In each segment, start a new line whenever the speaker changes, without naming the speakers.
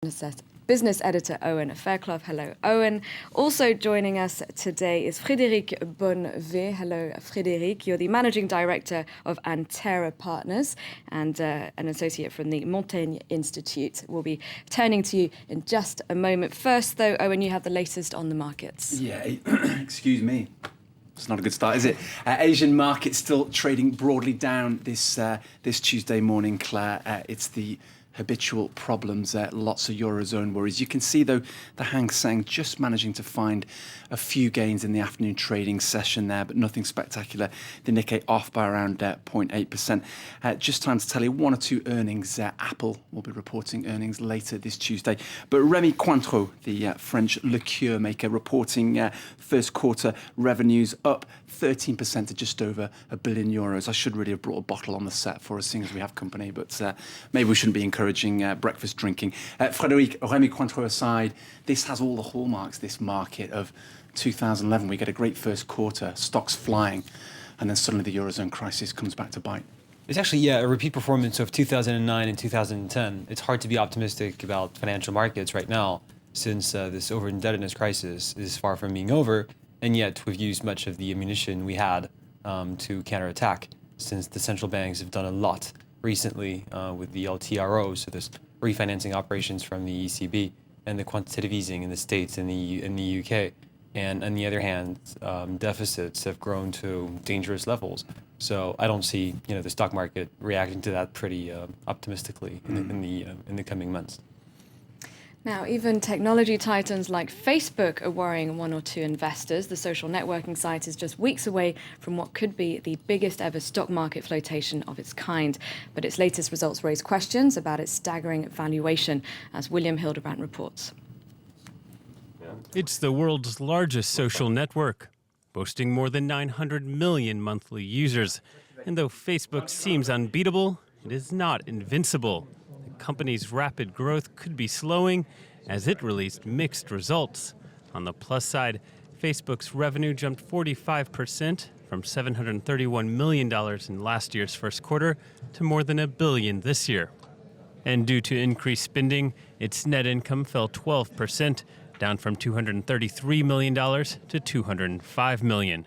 business editor Owen Fairclough. Hello, Owen. Also joining us today is Frédéric Bonnevet. Hello, Frédéric. You're the managing director of Antera Partners and an associate from the Montaigne Institute. We'll be turning to you in just a moment. First, though, Owen, you have the latest on the markets.
Yeah, excuse me. It's not a good start, is it? Asian markets still trading broadly down this Tuesday morning, Claire. It's the habitual problems, lots of Eurozone worries. You can see, though, the Hang Seng just managing to find a few gains in the afternoon trading session there, but nothing spectacular. The Nikkei off by around 0.8%. Just time to tell you one or two earnings. Apple will be reporting earnings later this Tuesday. But Rémy Cointreau, the French liqueur maker, reporting first quarter revenues up 13% to just over €1 billion. I should really have brought a bottle on the set for us, seeing as we have company, but maybe we shouldn't be encouraging breakfast drinking. Frédéric, Rémy Cointreau aside, this has all the hallmarks, this market, of 2011. We get a great first quarter, stocks flying, and then suddenly the Eurozone crisis comes back to bite.
It's actually, a repeat performance of 2009 and 2010. It's hard to be optimistic about financial markets right now, since this over-indebtedness crisis is far from being over, and yet we've used much of the ammunition we had to counterattack, since the central banks have done a lot recently with the LTRO, so this refinancing operations from the ECB, and the quantitative easing in the States and in the UK. And on the other hand, deficits have grown to dangerous levels. So I don't see, the stock market reacting to that pretty optimistically in the coming months.
Now, even technology titans like Facebook are worrying one or two investors. The social networking site is just weeks away from what could be the biggest ever stock market flotation of its kind. But its latest results raise questions about its staggering valuation, as William Hildebrandt reports.
It's the world's largest social network, boasting more than 900 million monthly users. And though Facebook seems unbeatable, it is not invincible. The company's rapid growth could be slowing as it released mixed results. On the plus side, Facebook's revenue jumped 45% from $731 million in last year's first quarter to more than $1 billion this year. And due to increased spending, its net income fell 12%, down from $233 million to $205 million.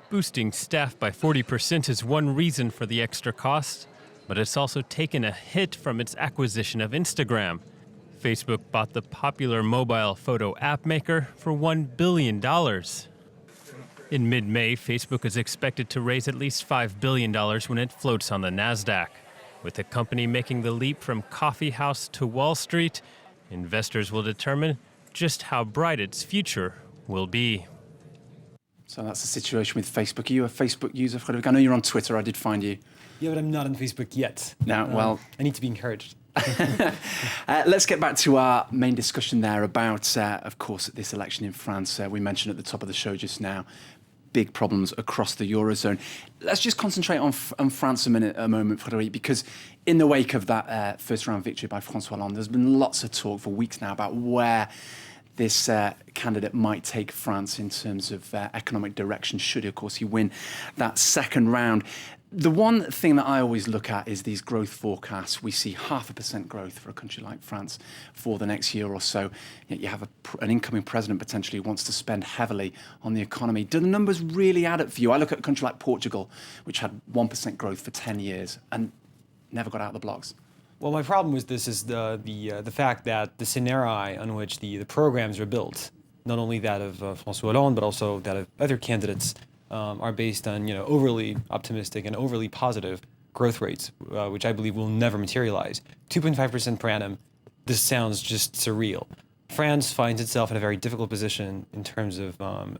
Boosting staff by 40% is one reason for the extra cost, but it's also taken a hit from its acquisition of Instagram. Facebook bought the popular mobile photo app maker for $1 billion. In mid-May, Facebook is expected to raise at least $5 billion when it floats on the NASDAQ. With the company making the leap from coffee house to Wall Street, investors will determine just how bright its future will be.
So that's the situation with Facebook. Are you a Facebook user, Frédéric? I know you're on Twitter. I did find you.
Yeah, but I'm not on Facebook yet.
No,
I need to be encouraged.
Let's get back to our main discussion there about, of course, this election in France. We mentioned at the top of the show just now, big problems across the Eurozone. Let's just concentrate on France a moment, Frédéric, because in the wake of that first-round victory by François Hollande, there's been lots of talk for weeks now about where this candidate might take France in terms of economic direction, should, of course, he win that second round. The one thing that I always look at is these growth forecasts. We see 0.5% growth for a country like France for the next year or so. Yet you have an incoming president potentially who wants to spend heavily on the economy. Do the numbers really add up for you? I look at a country like Portugal, which had 1% growth for 10 years and never got out of the blocks.
Well, my problem with this is the fact that the scenario on which the programs are built, not only that of François Hollande, but also that of other candidates, are based on overly optimistic and overly positive growth rates, which I believe will never materialize. 2.5% per annum. This sounds just surreal. France finds itself in a very difficult position in terms of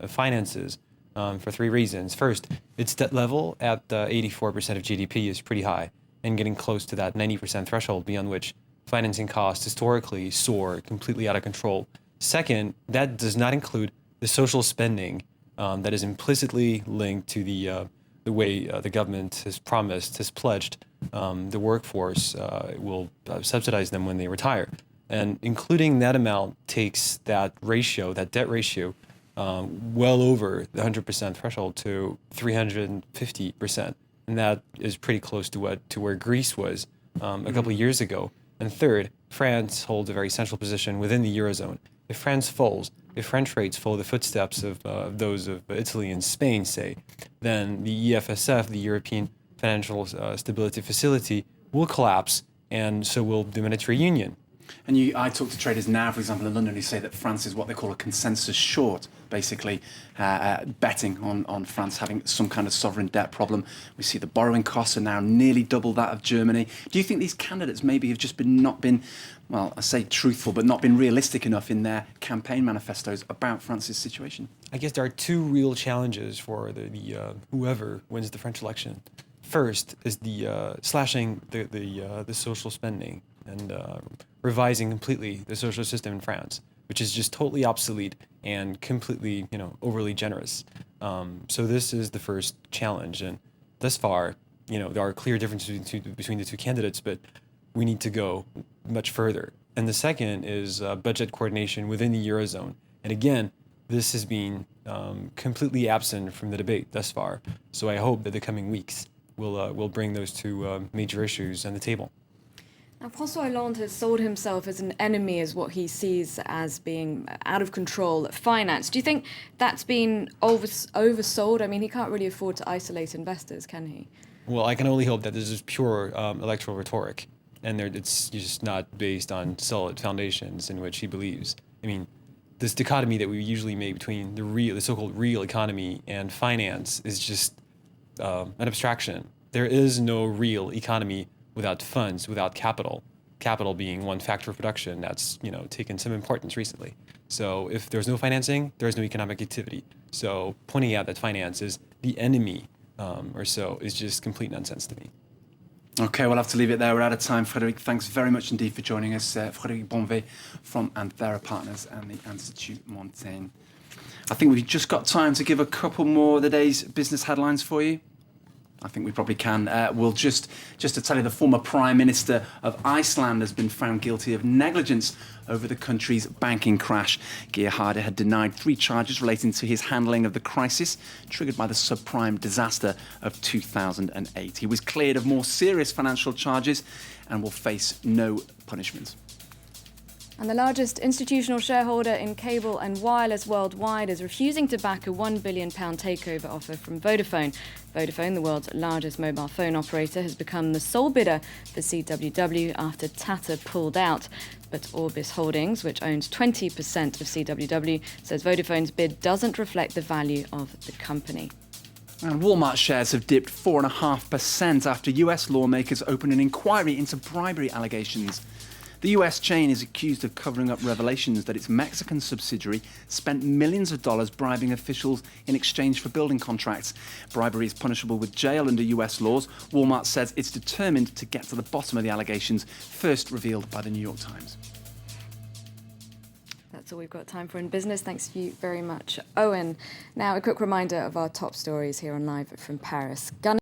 finances for three reasons. First, its debt level at 84% of GDP is pretty high, and getting close to that 90% threshold beyond which financing costs historically soar completely out of control. Second, that does not include the social spending that is implicitly linked to the way the government has promised, has pledged the workforce will subsidize them when they retire. And including that amount takes that ratio, that debt ratio, well over the 100% threshold to 350%. And that is pretty close to where Greece was a couple of years ago. And third, France holds a very central position within the Eurozone. If France falls, if French rates follow the footsteps of those of Italy and Spain, say, then the EFSF, the European Financial Stability Facility, will collapse, and so will the monetary union.
And I talk to traders now, for example, in London, who say that France is what they call a consensus short, basically betting on France having some kind of sovereign debt problem. We see the borrowing costs are now nearly double that of Germany. Do you think these candidates maybe have just not been, well, I say truthful, but not been realistic enough in their campaign manifestos about France's situation?
I guess there are two real challenges for the whoever wins the French election. First is the slashing the social spending and revising completely the social system in France, which is just totally obsolete and completely, overly generous. So this is the first challenge, and thus far, there are clear differences between the two candidates, but we need to go much further. And the second is budget coordination within the Eurozone, and again, this has been completely absent from the debate thus far. So I hope that the coming weeks will bring those two major issues on the table.
Now, François Hollande has sold himself as an enemy as what he sees as being out of control finance. Do you think that's been oversold? I mean, he can't really afford to isolate investors, can he?
Well, I can only hope that this is pure electoral rhetoric, and it's just not based on solid foundations in which he believes. I mean, this dichotomy that we usually make between the so-called real economy and finance is just an abstraction. There is no real economy without funds, without capital. Capital being one factor of production that's taken some importance recently. So if there's no financing, there's no economic activity. So pointing out that finance is the enemy or so is just complete nonsense to me.
Okay, we'll have to leave it there. We're out of time. Frédéric, thanks very much indeed for joining us. Frédéric Bonvet from Anthera Partners and the Institut Montaigne. I think we've just got time to give a couple more of the day's business headlines for you. I think we probably can. We'll just to tell you, the former Prime Minister of Iceland has been found guilty of negligence over the country's banking crash. Geir Haarde had denied 3 charges relating to his handling of the crisis triggered by the subprime disaster of 2008. He was cleared of more serious financial charges and will face no punishment.
And the largest institutional shareholder in cable and wireless worldwide is refusing to back a £1 billion takeover offer from Vodafone. Vodafone, the world's largest mobile phone operator, has become the sole bidder for CWW after Tata pulled out. But Orbis Holdings, which owns 20% of CWW, says Vodafone's bid doesn't reflect the value of the company.
And Walmart shares have dipped 4.5% after US lawmakers opened an inquiry into bribery allegations. The US chain is accused of covering up revelations that its Mexican subsidiary spent millions of dollars bribing officials in exchange for building contracts. Bribery is punishable with jail under US laws. Walmart says it's determined to get to the bottom of the allegations, first revealed by the New York Times.
That's all we've got time for in business. Thanks to you very much, Owen. Now, a quick reminder of our top stories here on Live from Paris.